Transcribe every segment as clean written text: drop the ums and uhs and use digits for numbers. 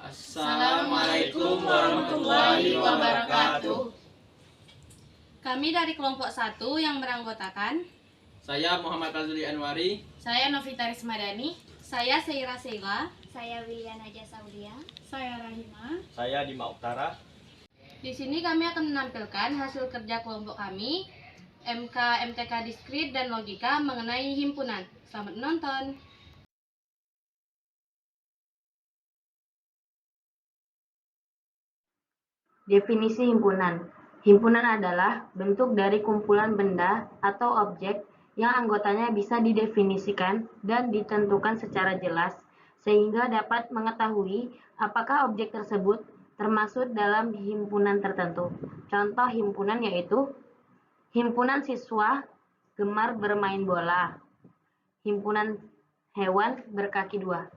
Assalamualaikum warahmatullahi wabarakatuh. Kami dari kelompok 1 yang beranggotakan Saya Muhammad Razuli Anwari. saya Novita Rismadani, saya Seira Seila, saya Wiliana Naja Saudia, saya Rahima. Saya Dima Uktara. Di sini kami akan menampilkan hasil kerja kelompok kami MK MTK Diskrit dan Logika mengenai himpunan. Selamat menonton. Definisi himpunan. Himpunan adalah bentuk dari kumpulan benda atau objek yang anggotanya bisa didefinisikan dan ditentukan secara jelas, sehingga dapat mengetahui apakah objek tersebut termasuk dalam himpunan tertentu. Contoh himpunan yaitu himpunan siswa gemar bermain bola, himpunan hewan berkaki dua.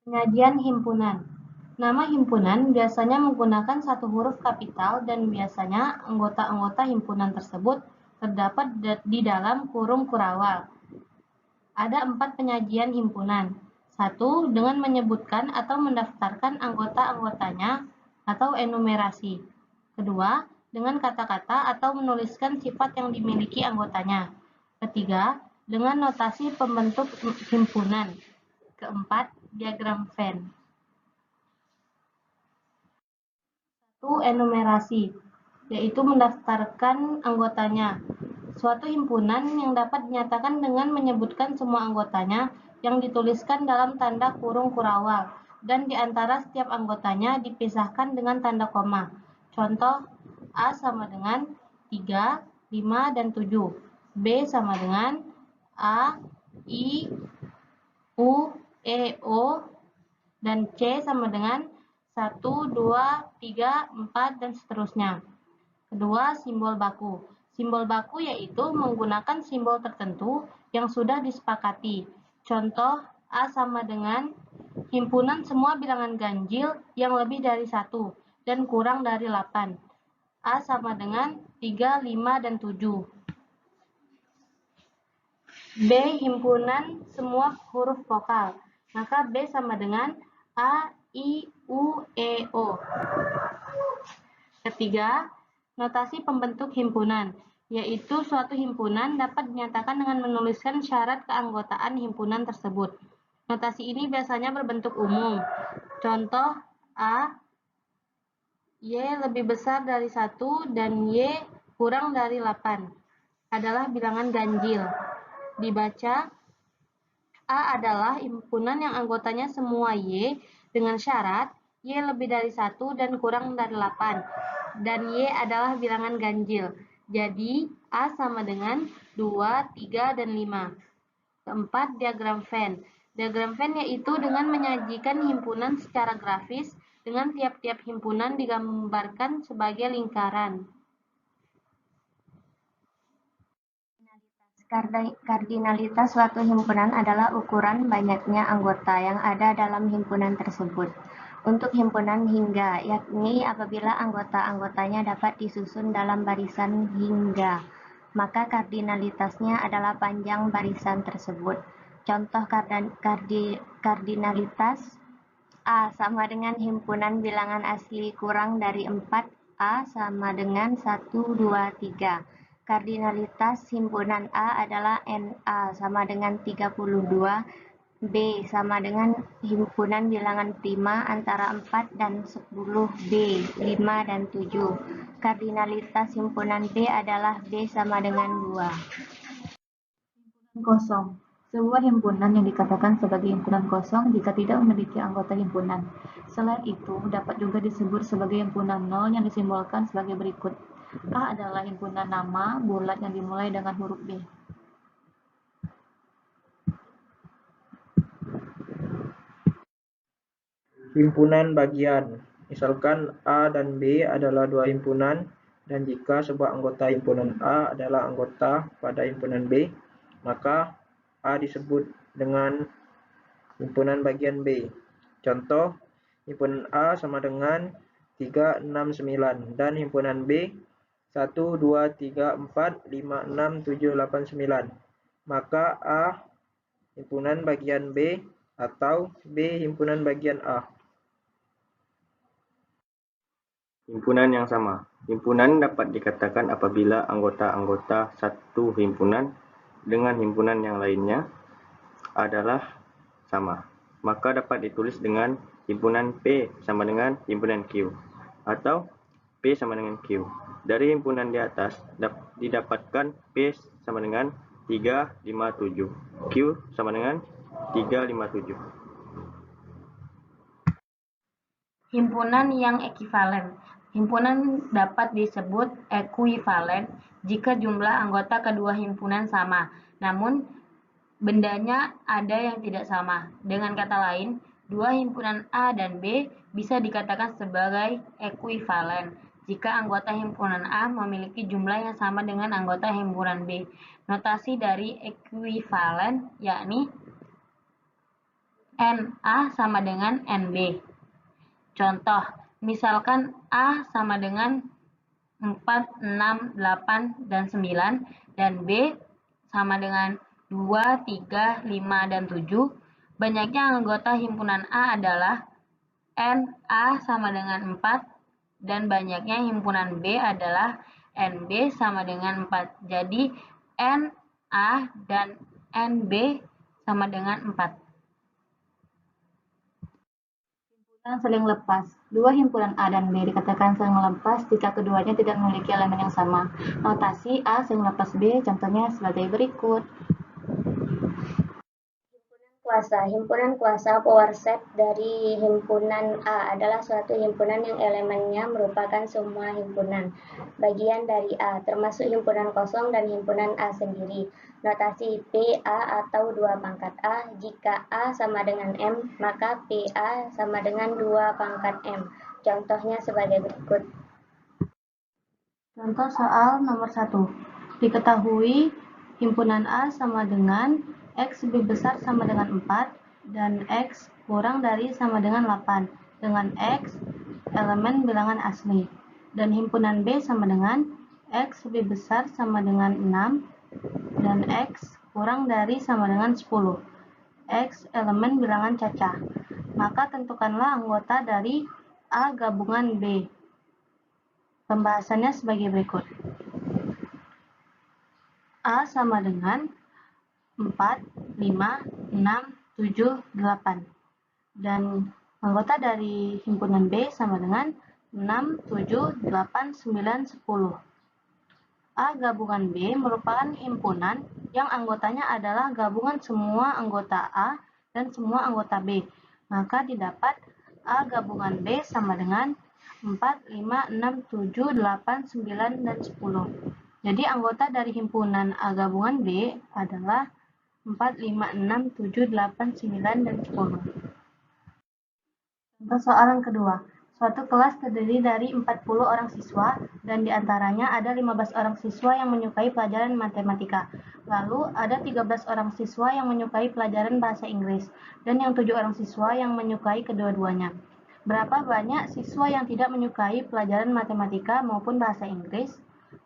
Penyajian himpunan. Nama himpunan biasanya menggunakan satu huruf kapital dan biasanya anggota-anggota himpunan tersebut terdapat di dalam kurung kurawal. Ada 4 penyajian himpunan. 1. Dengan menyebutkan atau mendaftarkan anggota-anggotanya atau enumerasi. Kedua, dengan kata-kata atau menuliskan sifat yang dimiliki anggotanya. Ketiga, dengan notasi pembentuk himpunan. Keempat, diagram Venn. 1. Enumerasi, yaitu mendaftarkan anggotanya. Suatu himpunan yang dapat dinyatakan dengan menyebutkan semua anggotanya yang dituliskan dalam tanda kurung kurawal, dan di antara setiap anggotanya dipisahkan dengan tanda koma. Contoh, A sama dengan 3, 5, dan 7. B sama dengan A, I, U, E, O, dan C sama dengan 1, 2, 3, 4, dan seterusnya. Kedua, simbol baku. Simbol baku yaitu menggunakan simbol tertentu yang sudah disepakati. Contoh, A sama dengan himpunan semua bilangan ganjil yang lebih dari 1 dan kurang dari 8. A sama dengan 3, 5, dan 7. B, himpunan semua huruf vokal. Maka B sama dengan A, I, U, E, O. Ketiga, notasi pembentuk himpunan, yaitu suatu himpunan dapat dinyatakan dengan menuliskan syarat keanggotaan himpunan tersebut. Notasi ini biasanya berbentuk umum. Contoh, A, Y lebih besar dari 1 dan Y kurang dari 8 adalah bilangan ganjil. Dibaca, A adalah himpunan yang anggotanya semua Y dengan syarat Y lebih dari 1 dan kurang dari 8, dan Y adalah bilangan ganjil. Jadi, A sama dengan 2, 3, dan 5. Keempat, diagram Venn. Diagram Venn yaitu dengan menyajikan himpunan secara grafis dengan tiap-tiap himpunan digambarkan sebagai lingkaran. Kardinalitas suatu himpunan adalah ukuran banyaknya anggota yang ada dalam himpunan tersebut. Untuk himpunan hingga, yakni apabila anggota-anggotanya dapat disusun dalam barisan hingga, maka kardinalitasnya adalah panjang barisan tersebut. Contoh kardinalitas A sama dengan himpunan bilangan asli kurang dari 4, A sama dengan 1, 2, 3. Kardinalitas himpunan A adalah NA sama dengan 32, B sama dengan himpunan bilangan prima antara 4 dan 10, B, 5, dan 7. Kardinalitas himpunan B adalah B sama dengan 2. Himpunan kosong. Sebuah himpunan yang dikatakan sebagai himpunan kosong jika tidak memiliki anggota himpunan. Selain itu, dapat juga disebut sebagai himpunan nol yang disimbolkan sebagai berikut. A adalah himpunan nama bulat yang dimulai dengan huruf B. Himpunan bagian. Misalkan A dan B adalah dua himpunan, dan jika sebuah anggota himpunan A adalah anggota pada himpunan B, maka A disebut dengan himpunan bagian B. Contoh, himpunan A sama dengan 3, 6, 9, dan himpunan B 1, 2, 3, 4, 5, 6, 7, 8, 9. Maka A himpunan bagian B atau B. Himpunan bagian A? Himpunan yang sama. Himpunan dapat dikatakan apabila anggota-anggota satu himpunan dengan himpunan yang lainnya adalah sama. Maka dapat ditulis dengan himpunan P sama dengan himpunan Q atau P sama dengan Q. Dari himpunan di atas didapatkan P sama dengan 357, Q sama dengan 357. Himpunan yang ekivalen. Himpunan dapat disebut ekuivalen jika jumlah anggota kedua himpunan sama, namun bendanya ada yang tidak sama. Dengan kata lain, dua himpunan A dan B bisa dikatakan sebagai ekuivalen jika anggota himpunan A memiliki jumlah yang sama dengan anggota himpunan B. Notasi dari ekuivalen yakni NA sama dengan NB. Contoh, misalkan A sama dengan 4, 6, 8, dan 9, dan B sama dengan 2, 3, 5, dan 7. Banyaknya anggota himpunan A adalah NA sama dengan 4, dan banyaknya himpunan B adalah NB sama dengan 4. Jadi, NA dan NB sama dengan 4. Saling lepas. Dua himpunan A dan B dikatakan saling lepas jika keduanya tidak memiliki elemen yang sama. Notasi A saling lepas B contohnya sebagai berikut. Himpunan kuasa power set dari himpunan A adalah suatu himpunan yang elemennya merupakan semua himpunan bagian dari A, termasuk himpunan kosong dan himpunan A sendiri. Notasi PA atau 2 pangkat A, jika A sama dengan M, maka PA sama dengan 2 pangkat M. Contohnya sebagai berikut. Contoh soal nomor 1. Diketahui himpunan A sama dengan X lebih besar sama dengan 4 dan X kurang dari sama dengan 8 dengan X elemen bilangan asli, dan himpunan B sama dengan X lebih besar sama dengan 6 dan X kurang dari sama dengan 10, X elemen bilangan cacah. Maka tentukanlah anggota dari A gabungan B. Pembahasannya sebagai berikut. A sama dengan 4, 5, 6, 7, 8. Dan anggota dari himpunan B sama dengan 6, 7, 8, 9, 10. A gabungan B merupakan himpunan yang anggotanya adalah gabungan semua anggota A dan semua anggota B. Maka didapat A gabungan B sama dengan 4, 5, 6, 7, 8, 9, dan 10. Jadi anggota dari himpunan A gabungan B adalah 4, 5, 6, 7, 8, 9, dan 10. Contoh soalan kedua. Suatu kelas terdiri dari 40 orang siswa dan diantaranya ada 15 orang siswa yang menyukai pelajaran matematika. Lalu ada 13 orang siswa yang menyukai pelajaran bahasa Inggris dan yang 7 orang siswa yang menyukai kedua-duanya. Berapa banyak siswa yang tidak menyukai pelajaran matematika maupun bahasa Inggris?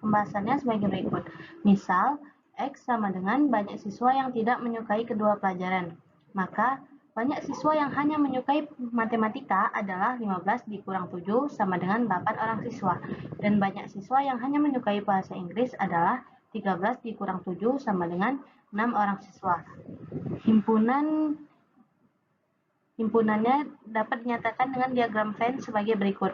Pembahasannya sebagai berikut. Misal, X sama dengan banyak siswa yang tidak menyukai kedua pelajaran. Maka, banyak siswa yang hanya menyukai matematika adalah 15 dikurang 7 sama dengan 8 orang siswa. Dan banyak siswa yang hanya menyukai bahasa Inggris adalah 13 dikurang 7 sama dengan 6 orang siswa. Himpunannya dapat dinyatakan dengan diagram Venn sebagai berikut.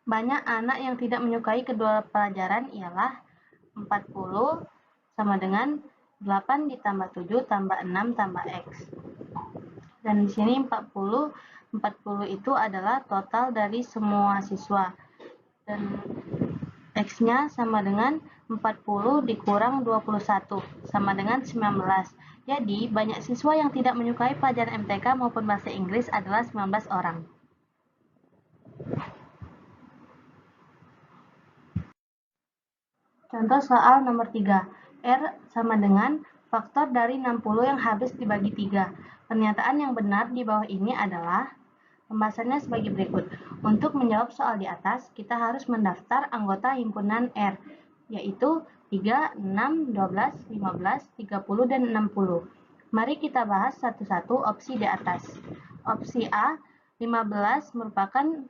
Banyak anak yang tidak menyukai kedua pelajaran ialah 40 sama dengan 8 ditambah 7 tambah 6 tambah X. Dan di sini 40 itu adalah total dari semua siswa. Dan X-nya sama dengan 40 dikurang 21 sama dengan 19. Jadi, banyak siswa yang tidak menyukai pelajaran MTK maupun bahasa Inggris adalah 19 orang. Contoh soal nomor 3. R sama dengan faktor dari 60 yang habis dibagi 3. Pernyataan yang benar di bawah ini adalah, pembahasannya sebagai berikut. Untuk menjawab soal di atas, kita harus mendaftar anggota himpunan R, yaitu 3, 6, 12, 15, 30, dan 60. Mari kita bahas satu-satu opsi di atas. Opsi A, 15 merupakan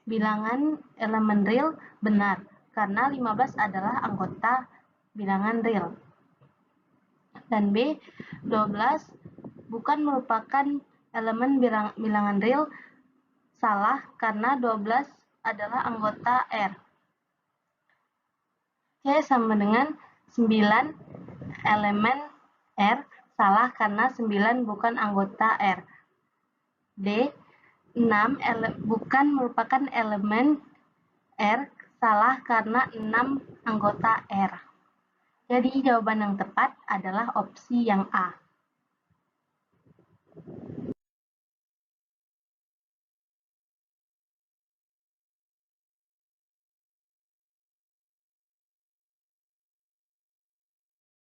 bilangan elemen real, benar, karena 15 adalah anggota bilangan real. Dan B, 12 bukan merupakan elemen bilangan real, salah, karena 12 adalah anggota R. C sama dengan 9 elemen R, salah karena 9 bukan anggota R. D, 6 bukan merupakan elemen R, salah karena 6 anggota R. Jadi jawaban yang tepat adalah opsi yang A.